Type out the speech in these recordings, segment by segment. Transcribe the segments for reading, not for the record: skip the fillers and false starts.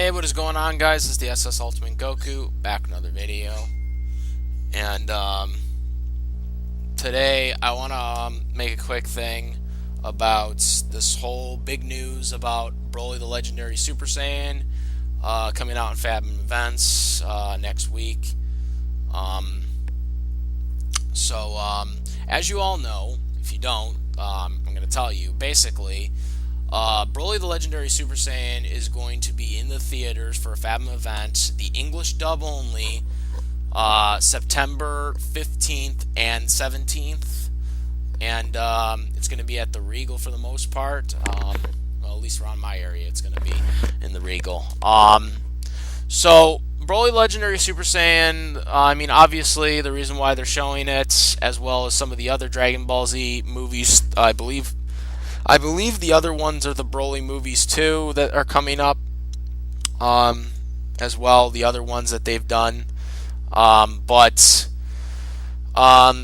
Hey, what is going on, guys? This is the SS Ultimate Goku, back with another video. And today I want to make a quick thing about this whole big news about Broly the Legendary Super Saiyan coming out in Fathom Events next week. Um, so, as you all know, if you don't, I'm going to tell you. Basically, Broly the Legendary Super Saiyan is going to be in the theaters for a Fathom event, the English dub only, September 15th and 17th. And it's going to be at the Regal for the most part. Well, at least around my area, it's going to be in the Regal. So, Broly Legendary Super Saiyan, I mean, obviously, the reason why they're showing it, as well as some of the other Dragon Ball Z movies, I believe the other ones are the Broly movies too that are coming up, as well. The other ones that they've done, but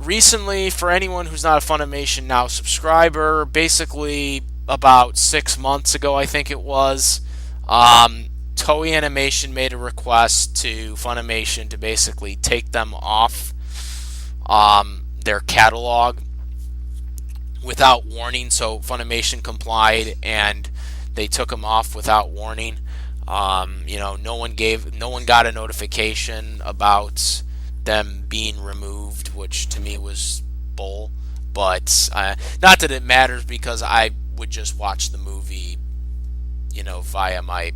recently, for anyone who's not a Funimation Now subscriber, basically about 6 months ago, I think it was, Toei Animation made a request to Funimation to basically take them off their catalog without warning. So Funimation complied and they took them off without warning. No one got a notification about them being removed, which to me was bull. But not that it matters, because I would just watch the movie, via my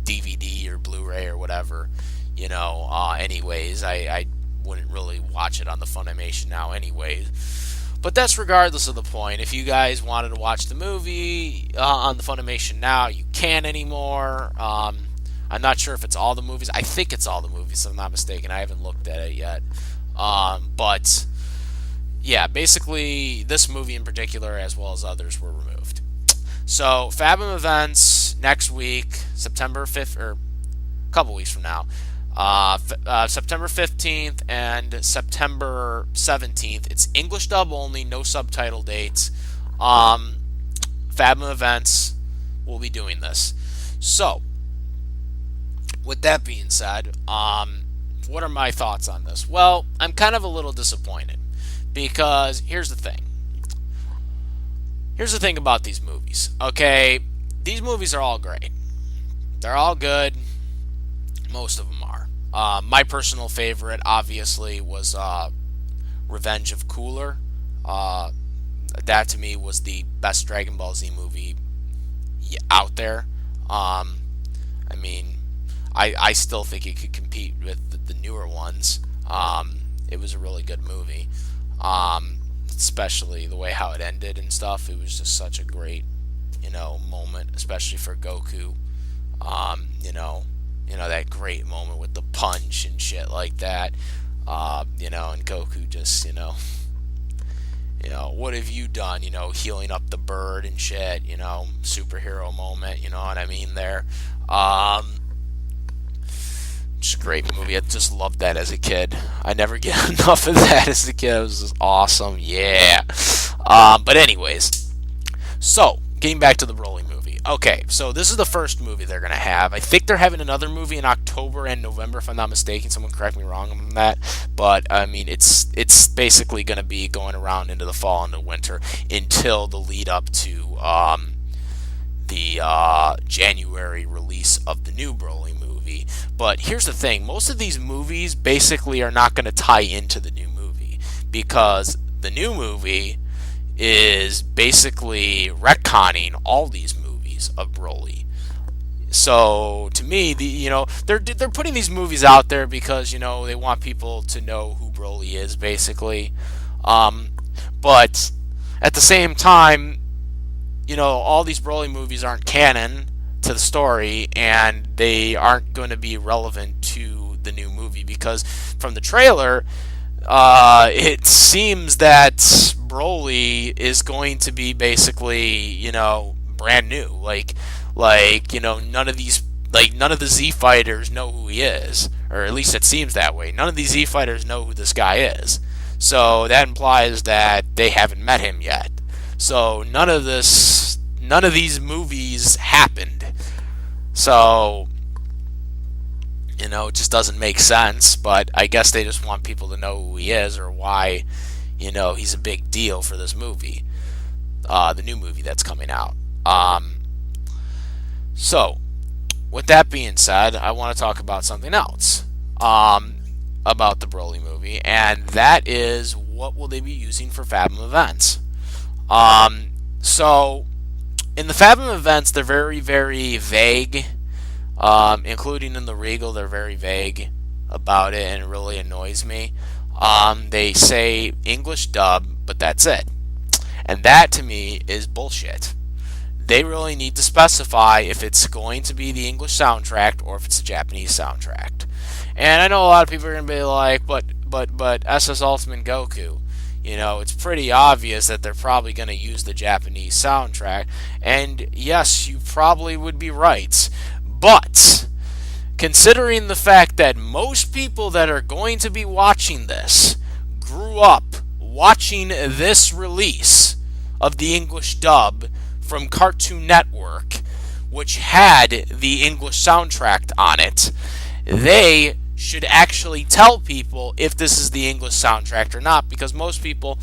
DVD or Blu-ray or whatever. Anyways, I wouldn't really watch it on the Funimation Now anyways. But that's regardless of the point. If you guys wanted to watch the movie on the Funimation Now, you can't anymore. I'm not sure if it's all the movies. I think it's all the movies, if I'm not mistaken. I haven't looked at it yet. But, yeah, basically, this movie in particular, as well as others, were removed. So, Fathom Events next week, September 5th, or a couple weeks from now. September 15th and September 17th. It's English dub only, no subtitle dates. Fathom Events will be doing this. So, with that being said, what are my thoughts on this? Well, I'm kind of a little disappointed, because here's the thing. Here's the thing about these movies. Okay, these movies are all great. They're all good. Most of them are. My personal favorite, obviously, was Revenge of Cooler. That, to me, was the best Dragon Ball Z movie out there. I mean, I still think it could compete with the newer ones. It was a really good movie. Especially the way how it ended and stuff. It was just such a great, moment, especially for Goku. That great moment with the punch and shit like that. And Goku just, what have you done? Healing up the bird and shit. Superhero moment. You know what I mean there. Just a great movie. I just loved that as a kid. I never get enough of that as a kid. It was just awesome. Yeah. But anyways, so getting back to the Broly movie. Okay, so this is the first movie they're gonna have. I think they're having another movie in October and November, if I'm not mistaken. Someone correct me wrong on that. But I mean, it's basically gonna be going around into the fall and the winter until the lead up to the January release of the new Broly movie. But here's the thing: most of these movies basically are not going to tie into the new movie, because the new movie is basically retconning all these movies of Broly. So to me, they're putting these movies out there because they want people to know who Broly is, basically. But at the same time, all these Broly movies aren't canon to the story, and they aren't going to be relevant to the new movie, because from the trailer, it seems that Broly is going to be basically, brand new. None of the Z fighters know who he is, or at least it seems that way. None of these Z fighters know who this guy is. So that implies that they haven't met him yet. So none of these movies happened. So It just doesn't make sense, but I guess they just want people to know who he is or why, he's a big deal for this movie, the new movie that's coming out. So, with that being said, I want to talk about something else about the Broly movie, and that is what will they be using for Fathom events. So, in the Fathom events, they're very, very vague, including in the Regal, they're very vague about it, and it really annoys me. They say English dub, but that's it. And that, to me, is bullshit. They really need to specify if it's going to be the English soundtrack or if it's the Japanese soundtrack. And I know a lot of people are going to be like, but SS Ultimate Goku, it's pretty obvious that they're probably going to use the Japanese soundtrack. And yes, you probably would be right. But considering the fact that most people that are going to be watching this grew up watching this release of the English dub from Cartoon Network, which had the English soundtrack on it, they should actually tell people if this is the English soundtrack or not, because most people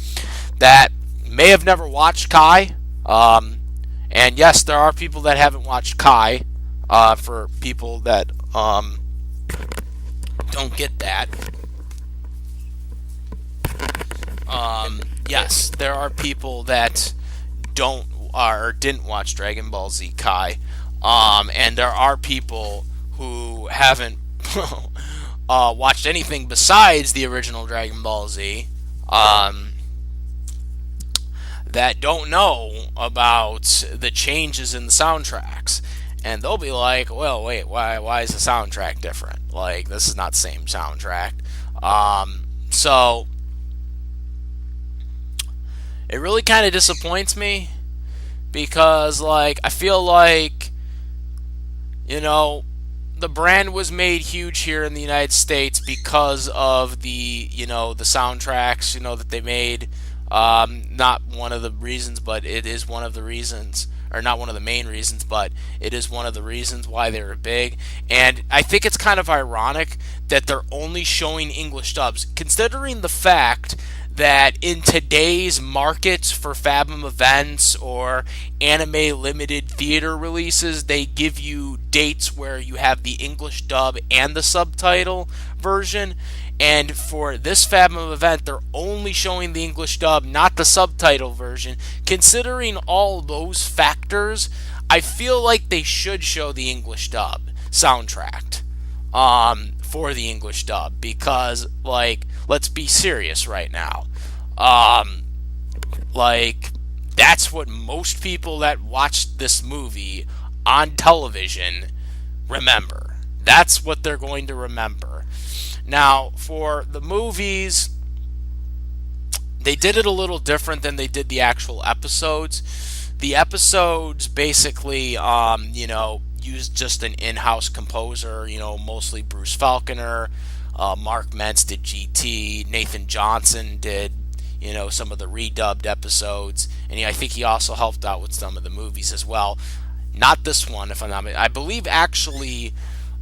that may have never watched Kai, and yes, there are people that haven't watched Kai, for people that don't get that. Yes, there are people that didn't watch Dragon Ball Z Kai, and there are people who haven't watched anything besides the original Dragon Ball Z, that don't know about the changes in the soundtracks, and they'll be like, "Well, wait, why is the soundtrack different? Like, this is not the same soundtrack." So it really kind of disappoints me, because I feel like the brand was made huge here in the United States because of the the soundtracks that they made. Not one of the reasons, but it is one of the reasons, or not one of the main reasons, but it is one of the reasons why they were big. And I think it's kind of ironic that they're only showing English dubs, considering the fact that in today's markets for Fathom events or anime limited theater releases, they give you dates where you have the English dub and the subtitle version. And for this Fathom event, they're only showing the English dub, not the subtitle version. Considering all those factors, I feel like they should show the English dub soundtrack for the English dub, because let's be serious right now. That's what most people that watched this movie on television remember. That's what they're going to remember. Now, for the movies, they did it a little different than they did the actual episodes. The episodes basically, used just an in-house composer, mostly Bruce Falconer. Mark Mentz did GT. Nathan Johnson did, some of the redubbed episodes. And I think he also helped out with some of the movies as well. Not this one, if I'm not mistaken. I believe actually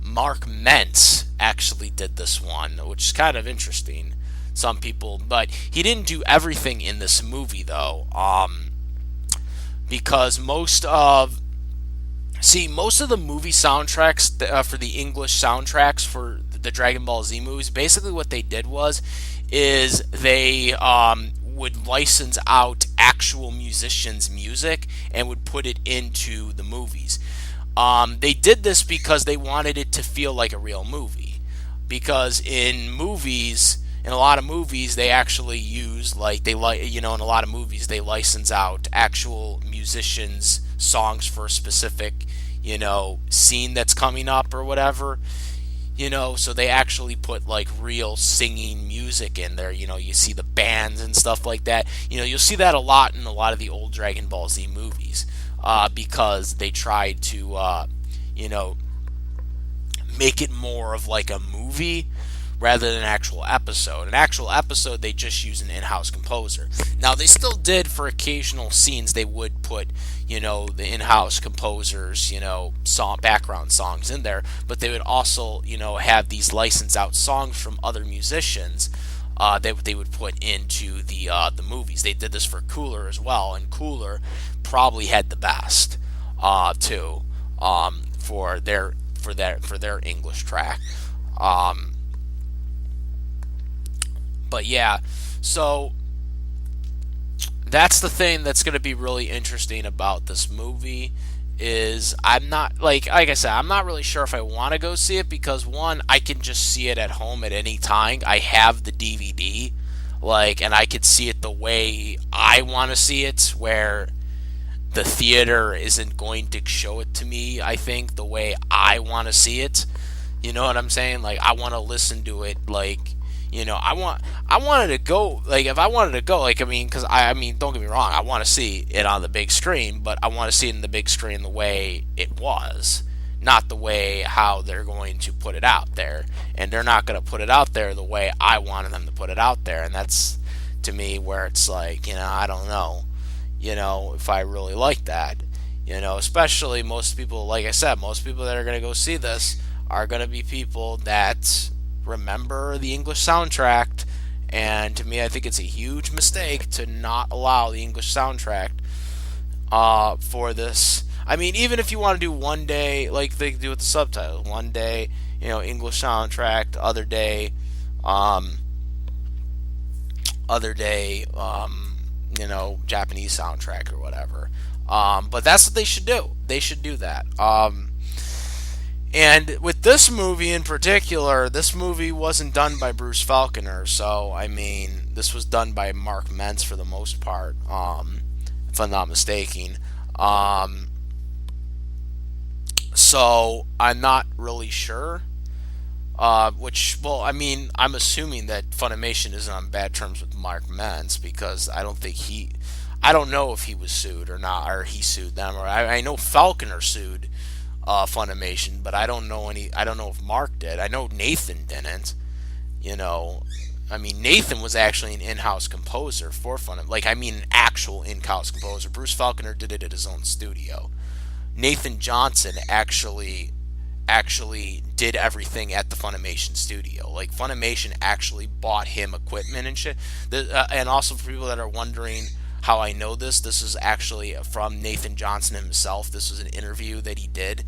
Mark Mentz actually did this one, which is kind of interesting. Some people, but he didn't do everything in this movie though, because most of the movie soundtracks for the English soundtracks for the Dragon Ball Z movies, basically what they did is they would license out actual musicians' music and would put it into the movies. They did this because they wanted it to feel like a real movie. Because in a lot of movies, they actually use in a lot of movies they license out actual musicians' songs for a specific scene that's coming up or whatever. So they actually put real singing music in there. You see the bands and stuff like that. You'll see that a lot in a lot of the old Dragon Ball Z movies, because they tried to, make it more of a movie. rather than an actual episode. An actual episode, they just use an in-house composer. Now, they still did, for occasional scenes, they would put, the in-house composers, background songs in there, but they would also, have these licensed out songs from other musicians that they would put into the movies. They did this for Cooler as well, and Cooler probably had the best too for their English track. But yeah, so that's the thing that's going to be really interesting about this movie is I'm not like I said, I'm not really sure if I want to go see it because one, I can just see it at home at any time. I have the DVD, and I could see it the way I want to see it, where the theater isn't going to show it to me, I think, the way I want to see it. You know what I'm saying? I want to listen to it I wanted to go, if I wanted to go, because don't get me wrong, I want to see it on the big screen, but I want to see it in the big screen the way it was, not the way how they're going to put it out there. And they're not going to put it out there the way I wanted them to put it out there. And that's, to me, where it's I don't know, if I really like that. Especially most people, like I said, most people that are going to go see this are going to be people that remember the English soundtrack, and to me I think it's a huge mistake to not allow the English soundtrack for this. Even if you want to do one day like they do with the subtitles, one day English soundtrack, other day Japanese soundtrack or whatever, but that's what they should do. They should do that. And with this movie in particular, this movie wasn't done by Bruce Falconer, so this was done by Mark Mentz for the most part, if I'm not mistaken. So I'm not really sure. I'm assuming that Funimation isn't on bad terms with Mark Mentz because I don't know if he was sued or not, or he sued them, or I know Falconer sued Funimation, but I don't know if Mark did. I know Nathan didn't. Nathan was actually an in-house composer for Funimation. An actual in-house composer. Bruce Falconer did it at his own studio. Nathan Johnson actually did everything at the Funimation studio. Funimation actually bought him equipment and shit. And also for people that are wondering how I know this is actually from Nathan Johnson himself. This was an interview that he did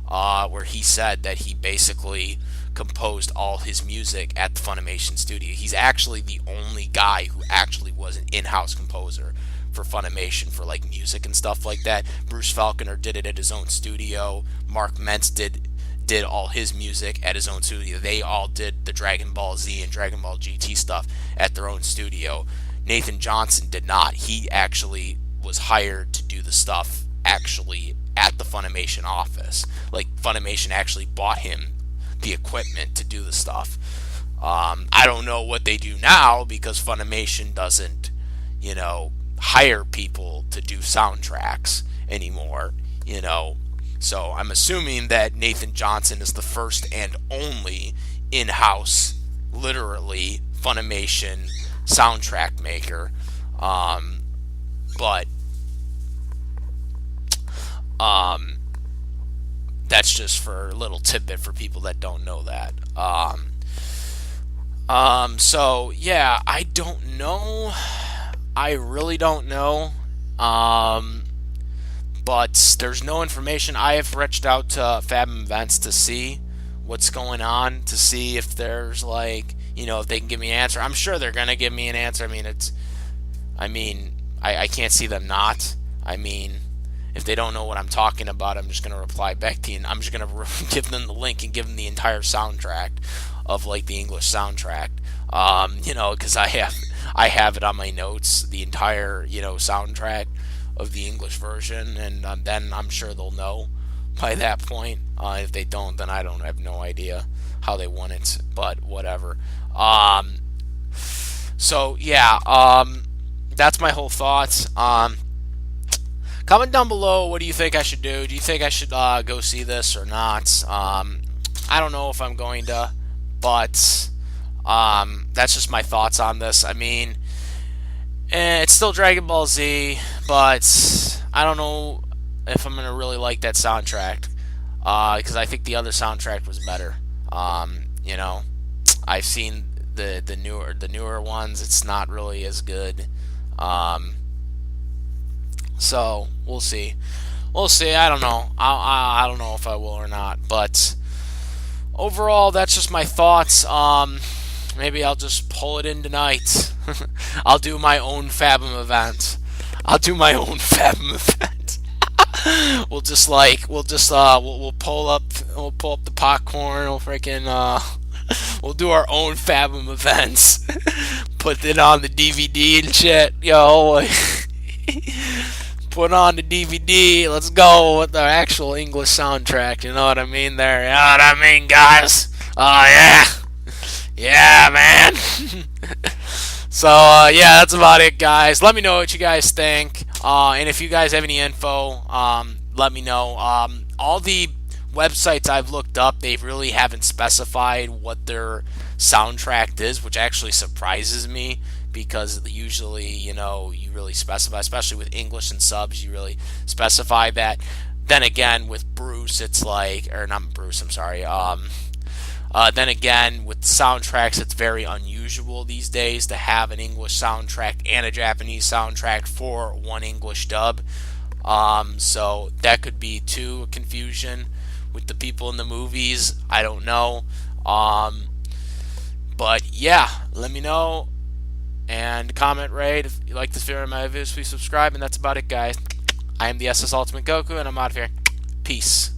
where he said that he basically composed all his music at the Funimation studio. He's actually the only guy who actually was an in-house composer for Funimation for music and stuff like that. Bruce Falconer did it at his own studio. Mark Mentz did all his music at his own studio. They all did the Dragon Ball Z and Dragon Ball GT stuff at their own studio. Nathan Johnson did not. He actually was hired to do the stuff actually at the Funimation office. Funimation actually bought him the equipment to do the stuff. I don't know what they do now because Funimation doesn't, hire people to do soundtracks anymore, So I'm assuming that Nathan Johnson is the first and only in-house, literally, Funimation soundtrack maker, but that's just for a little tidbit for people that don't know that. So yeah, I don't know. I really don't know. But there's no information. I have reached out to Fathom Events to see what's going on, to see if there's if they can give me an answer. I'm sure they're gonna give me an answer. I can't see them not. If they don't know what I'm talking about, I'm just gonna reply back to you, and I'm just gonna give them the link and give them the entire soundtrack of the English soundtrack. Because I have it on my notes, the entire soundtrack of the English version, and then I'm sure they'll know by that point. If they don't, then I have no idea how they won it, but whatever. So yeah, that's my whole thoughts. Comment down below, what do you think I should do? Do you think I should go see this or not? I don't know if I'm going to, but That's just my thoughts on this. I mean, it's still Dragon Ball Z, but I don't know if I'm gonna really like that soundtrack because I think the other soundtrack was better. You know, I've seen the newer ones. It's not really as good. Um, so we'll see. We'll see. I don't know. I don't know if I will or not. But overall, that's just my thoughts. Maybe I'll just pull it in tonight. I'll do my own Fathom event. I'll do my own Fathom event. We'll pull up the popcorn. We'll freaking we'll do our own Fathom events. Put it on the DVD and shit, yo. Put on the DVD. Let's go with the actual English soundtrack. You know what I mean? There. You know what I mean, guys? Oh yeah, yeah, man. So yeah, that's about it, guys. Let me know what you guys think, and if you guys have any info, let me know. All the websites I've looked up, they really haven't specified what their soundtrack is, which actually surprises me because usually, you really specify, especially with English and subs, you really specify that. Then again, with Bruce, it's like, or not Bruce, I'm sorry. Then again, with soundtracks, it's very unusual these days to have an English soundtrack and a Japanese soundtrack for one English dub. So that could be too a confusion with the people in the movies. I don't know. But yeah, let me know and comment, rate. If you like this video or my videos, please subscribe. And that's about it, guys. I am the SS Ultimate Goku, and I'm out of here. Peace.